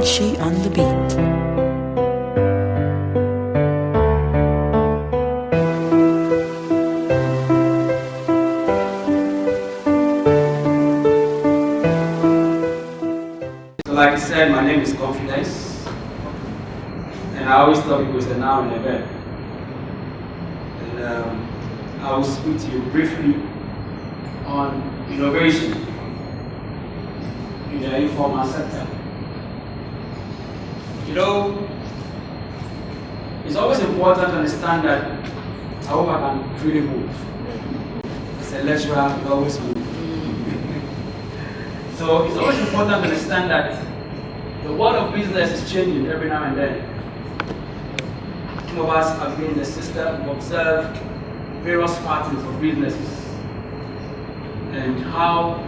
Banshee on the beat. Like I said, my name is Confidence, and I always tell people it's a noun and a verb. And I will speak to you briefly on innovation in the informal sector. You know, it's always important to understand that I hope I can freely move. As a lecturer, we always move. So it's always important to understand that the world of business is changing every now and then. Some of us have been in the system, observed various patterns of businesses and how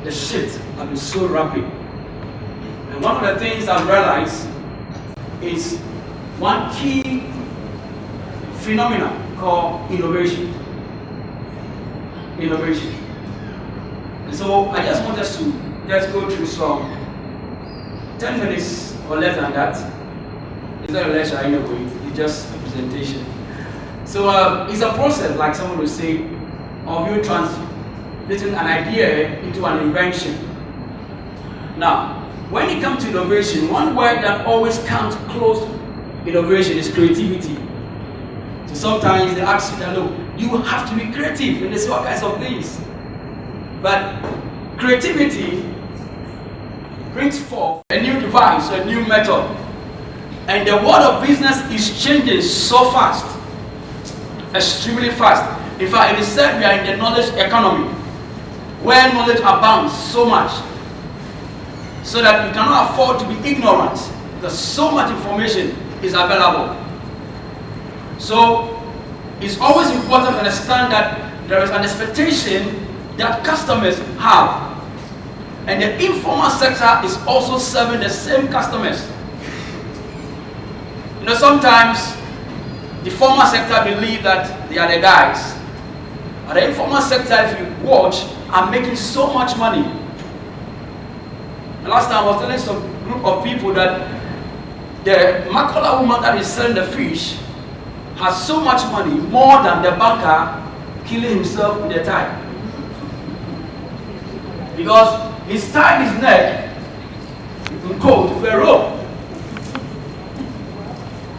the shift has been so rapid. And one of the things I've realized is one key phenomenon called innovation. Innovation. And so I just want us to just go through some 10 minutes or less than that. It's not a lecture anyway, it's just a presentation. So it's a process, like someone would say, of you translating an idea into an invention. Now, when it comes to innovation, one word that always comes close to innovation is creativity. So sometimes they ask you that, look, you have to be creative, and they say all kinds of things. But creativity brings forth a new device, a new method. And the world of business is changing so fast, extremely fast. In fact, it is said we are in the knowledge economy, where knowledge abounds so much, so that we cannot afford to be ignorant, because so much information is available. So it's always important to understand that there is an expectation that customers have. And the informal sector is also serving the same customers. You know, sometimes the formal sector believe that they are the guys. But the informal sector, if you watch, are making so much money. The last time I was telling some group of people that the Makola woman that is selling the fish has so much money, more than the banker killing himself with a tie. Because he's tied his neck in coat with a rope,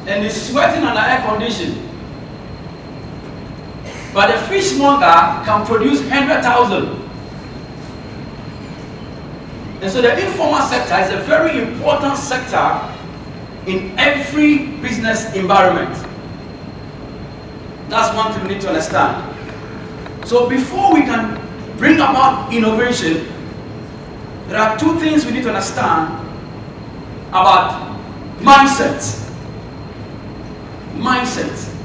and he's sweating under air condition. But the fishmonger can produce 100,000. And so the informal sector is a very important sector in every business environment. That's one thing we need to understand. So before we can bring about innovation, there are two things we need to understand about mindset. Mindset.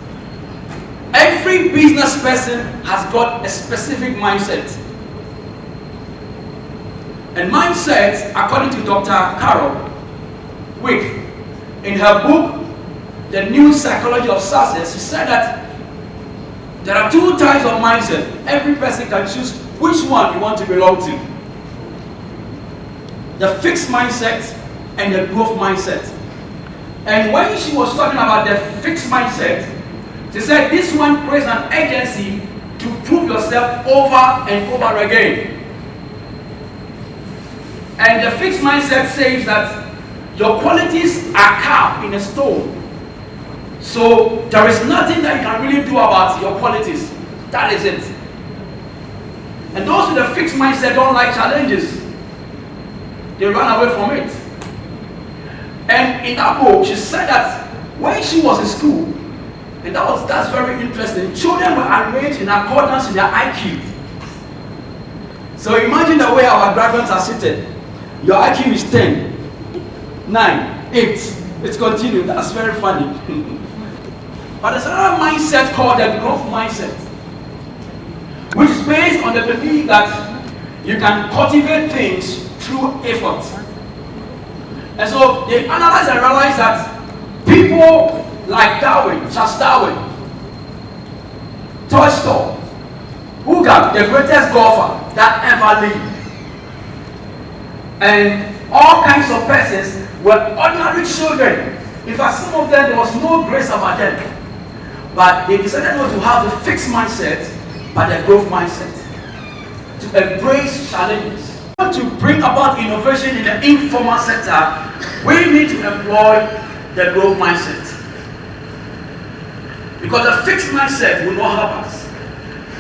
Every business person has got a specific mindset. And mindset, according to Dr. Carol Wick, in her book, The New Psychology of Success, she said that there are two types of mindset. Every person can choose which one you want to belong to. The fixed mindset and the growth mindset. And when she was talking about the fixed mindset, she said this one creates an agency to prove yourself over and over again. And the fixed mindset says that your qualities are carved in a stone. So there is nothing that you can really do about your qualities. That is it. And those with a fixed mindset don't like challenges. They run away from it. And in that book, she said that when she was in school, and that's very interesting, children were arranged in accordance with their IQ. So imagine the way our graduates are seated. Your IQ is 10, 9, 8. It's continuing. That's very funny. But there's another mindset called the growth mindset, which is based on the belief that you can cultivate things through effort. And so they analyze and realize that people like Charles Darwin, Tolstoy, Uga, the greatest golfer that ever lived, and all kinds of persons were ordinary children. In fact, some of them, there was no grace about them. But they decided not to have the fixed mindset, but the growth mindset. To embrace challenges. To bring about innovation in the informal sector, we need to employ the growth mindset. Because the fixed mindset will not help us.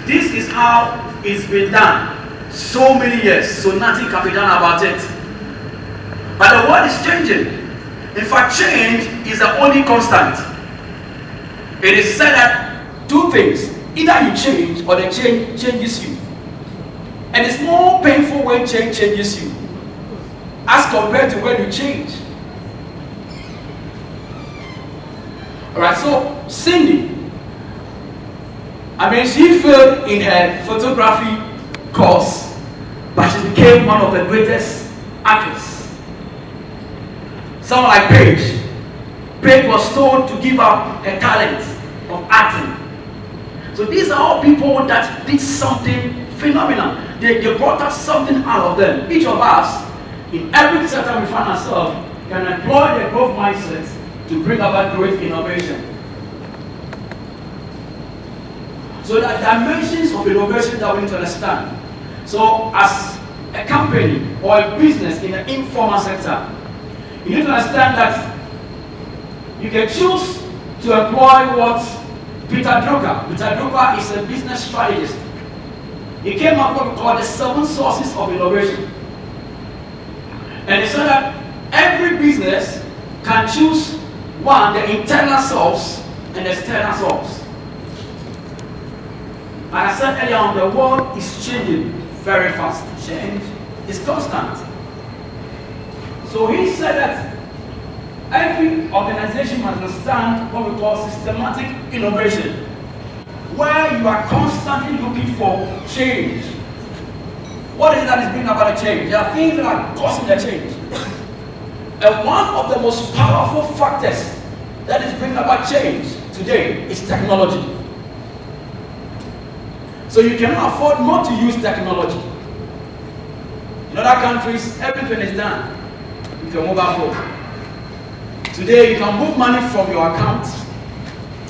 This is how it's been done so many years, so nothing can be done about it. But the world is changing. In fact, change is the only constant. It is said that two things: either you change or the change changes you. And it's more painful when change changes you as compared to when you change. Alright, so Cindy, she failed in her photography course, but she became one of the greatest actors. Someone like Paige. Paige was told to give up her talent of acting. So these are all people that did something phenomenal. They brought us something out of them. Each of us, in every sector we find ourselves, can employ the growth mindset to bring about great innovation. So there are dimensions of innovation that we need to understand. So as a company or a business in the informal sector, you need to understand that you can choose to employ what Peter Drucker is a business strategist. He came up with what we call the 7 sources of innovation. And he said that every business can choose one, the internal source and the external source. And I said earlier on, the world is changing very fast. Change is constant. So he said that every organization must understand what we call systematic innovation, where you are constantly looking for change. What is it that is bringing about a change? There are things that are causing a change. And one of the most powerful factors that is bringing about change today is technology. So you cannot afford not to use technology. In other countries, everything is done with your mobile phone. Today, you can move money from your account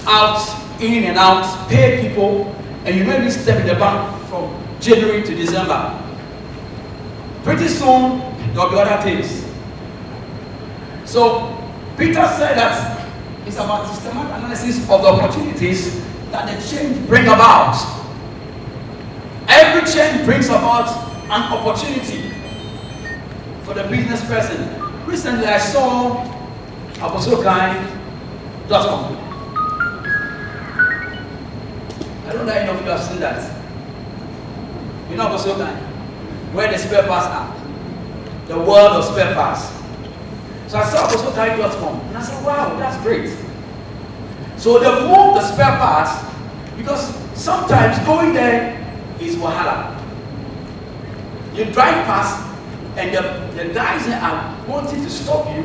out, in and out, pay people, and you may be step in the bank from January to December. Pretty soon, there will be other things. So, Peter said that it's about systematic analysis of the opportunities that the change bring about. Every change brings about an opportunity for the business person. Recently, I saw Agbolobi.com. I don't know if any of you have seen that. You know Agbolobi, where the spare parts are. The world of spare parts. So I saw Agbolobi.com and I said, wow, that's great. So they move the spare parts because sometimes going there is wahala. You drive past and the guys there are wanting to stop you,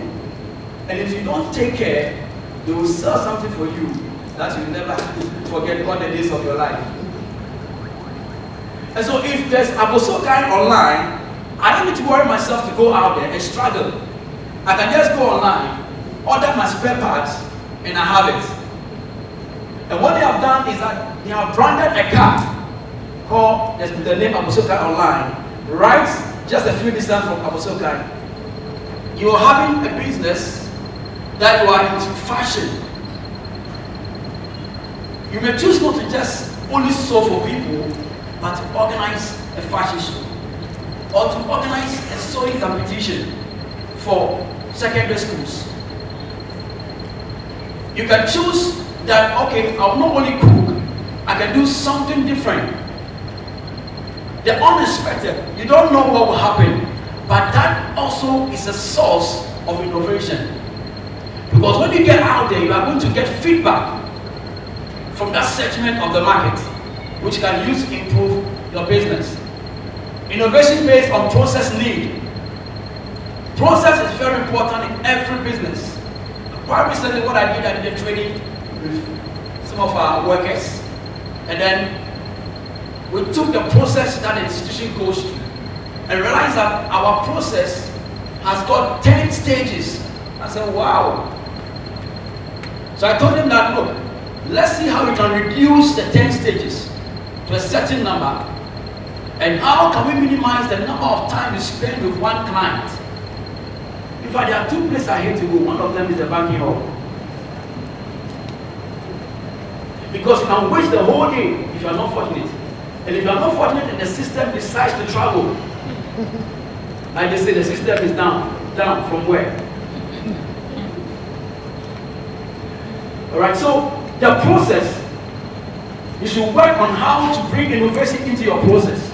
and if you don't take care, they will sell something for you that you'll never forget all the days of your life. And so if there's Agbolobi online, I don't need to worry myself to go out there and struggle. I can just go online, order my spare parts, and I have it. And what they have done is that they have branded a card called the name Agbolobi online, right just a few distance from Agbolobi. You are having a business that you are into fashion. You may choose not to just only sew for people, but to organize a fashion show or to organize a sewing competition for secondary schools. You can choose that, okay, I will not only cook, I can do something different. The unexpected, you don't know what will happen, but that also is a source of innovation. Because when you get out there, you are going to get feedback from that segment of the market, which you can use to improve your business. Innovation based on process need. Process is very important in every business. Quite recently, what I did training with some of our workers, and then we took the process that the institution goes through and realized that our process has got 10 stages. I said, wow. So I told him that, look, let's see how we can reduce the 10 stages to a certain number, and how can we minimize the number of time you spend with one client. In fact, there are 2 places I hate to go. One of them is the banking hall. Because you can waste the whole day if you are not fortunate. And if you are not fortunate and the system decides to travel, like they say, the system is down. Down from where? Alright, so the process, you should work on how to bring innovation into your process.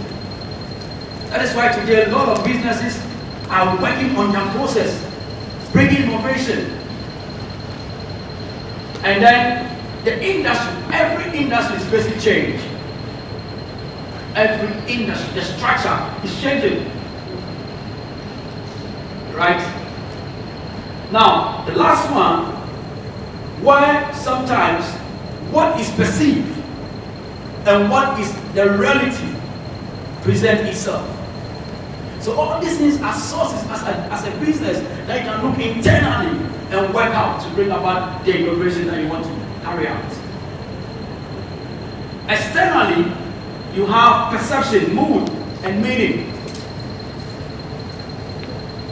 That is why today a lot of businesses are working on their process, bringing innovation. And then the industry, every industry is facing change. Every industry, the structure is changing. Right? Now, the last one, where sometimes what is perceived and what is the reality present itself. So all these things are sources as a business that you can look internally and work out to bring about the innovation that you want to carry out. Externally, you have perception, mood, and meaning.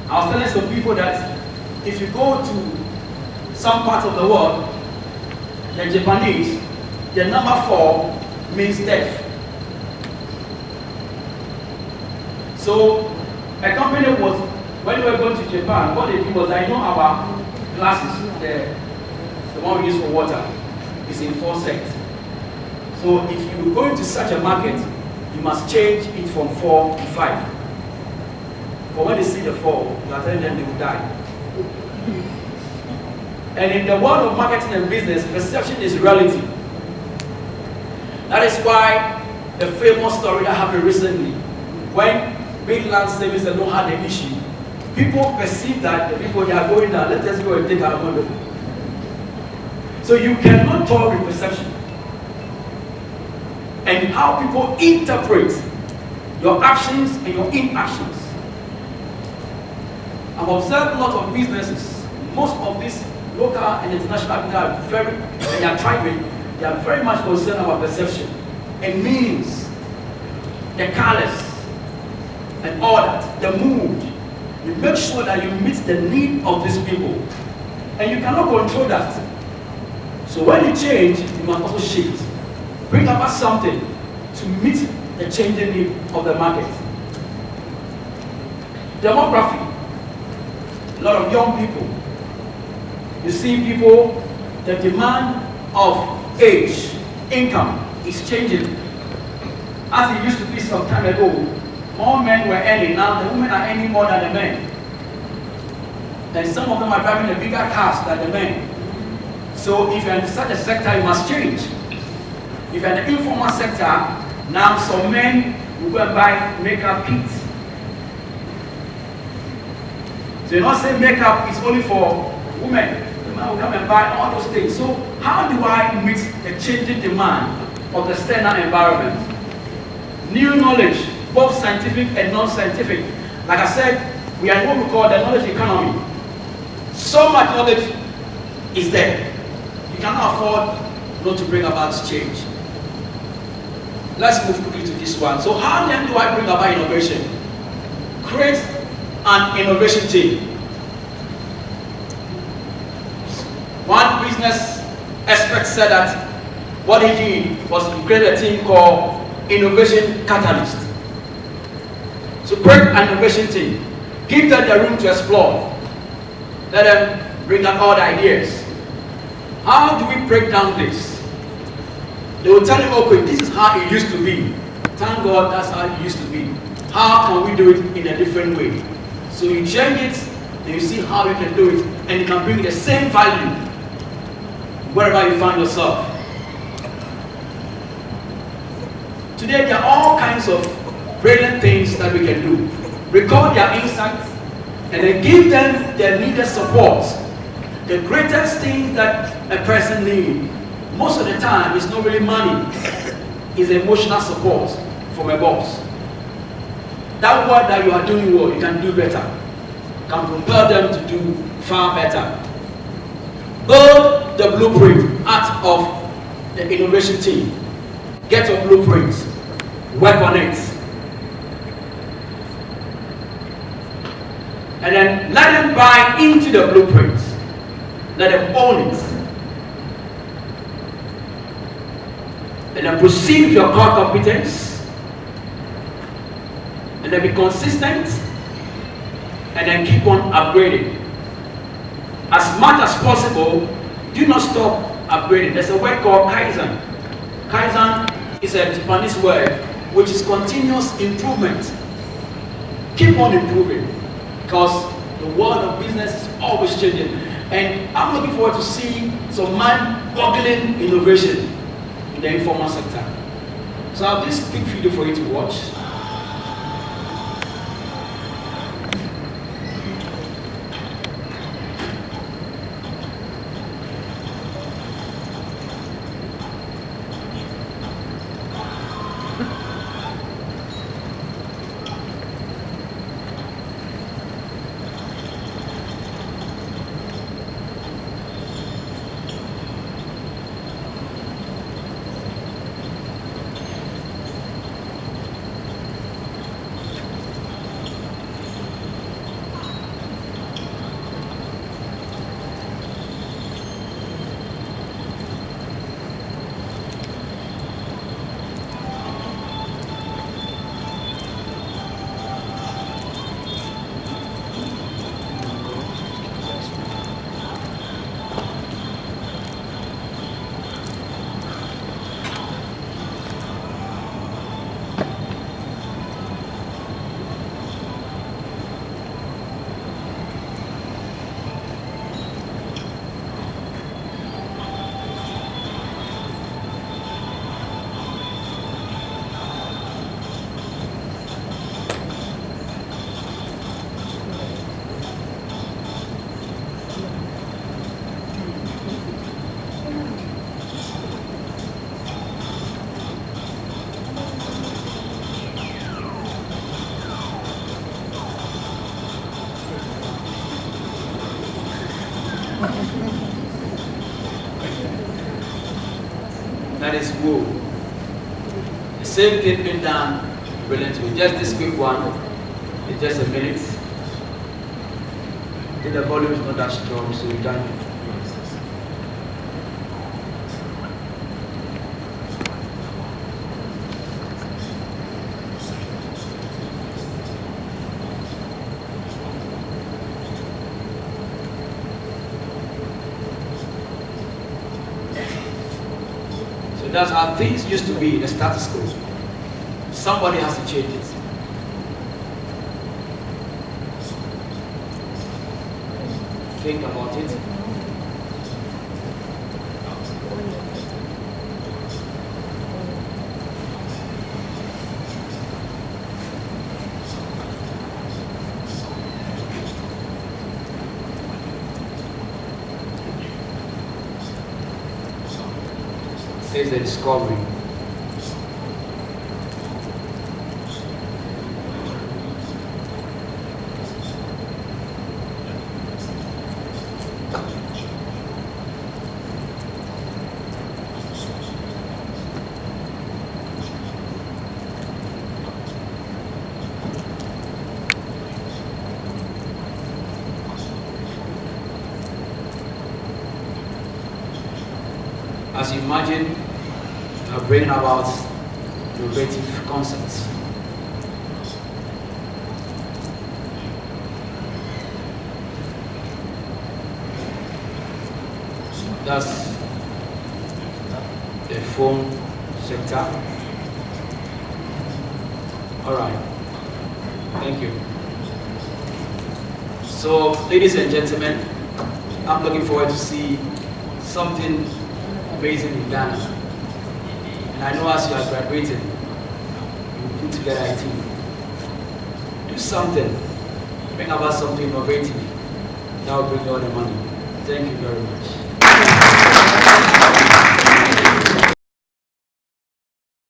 I was telling some people that if you go to some parts of the world, the Japanese, the number 4 means death. So a company was, when we were going to Japan, what they did was, I know our glasses, the one we use for water, is in 4 sets. So if you go into such a market, you must change it from 4 to 5. But when they see the 4, you are telling them they will die. And in the world of marketing and business, perception is reality. That is why the famous story that happened recently, when big land savings alone had an issue, people perceive that the people they are going down, let us go and take our money. So you cannot tolerate perception. And how people interpret your actions and your inactions. I've observed a lot of businesses, most of these local and international people are very, and they are trying, they are very much concerned about perception and meanings, the colors, and all that, the mood. You make sure that you meet the need of these people. And you cannot control that. So when you change, you must also shift. Bring about something to meet the changing need of the market. Demography. A lot of young people. You see people, the demand of age, income is changing. As it used to be some time ago, more men were earning. Now the women are earning more than the men. And some of them are driving a bigger cars than the men. So if you're in such a sector, you must change. If you're in the informal sector, now some men will go and buy makeup kits. So you don't say makeup is only for women. The man will come and buy all those things. So how do I meet the changing demand of the external environment? New knowledge, both scientific and non-scientific. Like I said, we are in what we call the knowledge economy. So much knowledge is there. You cannot afford not to bring about change. Let's move quickly to this one. So how then do I bring about innovation? Create an innovation team. One business expert said that what he did was to create a team called Innovation Catalyst. So create an innovation team. Give them the room to explore. Let them bring out all the ideas. How do we break down this? They will tell you, okay, this is how it used to be. Thank God that's how it used to be. How can we do it in a different way? So you change it, and you see how you can do it, and you can bring the same value wherever you find yourself. Today there are all kinds of brilliant things that we can do. Record their insights, and then give them their needed support. The greatest thing that a person needs, most of the time, is not really money, it's emotional support from a boss. That work that you are doing well, you can do better. can propel them to do far better. Build the blueprint out of the innovation team. Get your blueprints, work on it. And then let them buy into the blueprint. Let them own it. And then proceed with your core competence. And then be consistent. And then keep on upgrading. As much as possible, do not stop upgrading. There's a word called Kaizen. Kaizen is a Japanese word which is continuous improvement. Keep on improving because the world of business is always changing. And I'm looking forward to seeing some mind-boggling innovation in the informal sector. So I have this quick video for you to watch. That is woo. The same thing been done brilliantly. Just this quick one, it's just a minute. The volume is not that strong, so we can't. That's how things used to be, the status quo. Somebody has to change it. Think about it. Says the discovery. As you imagine, bringing about innovative concepts. That's the phone sector. All right. Thank you. So, ladies and gentlemen, I'm looking forward to see something amazing in Ghana. And I know as you are graduating, you will put together a team. Do something. Bring about something innovative. That will bring all the money. Thank you very much.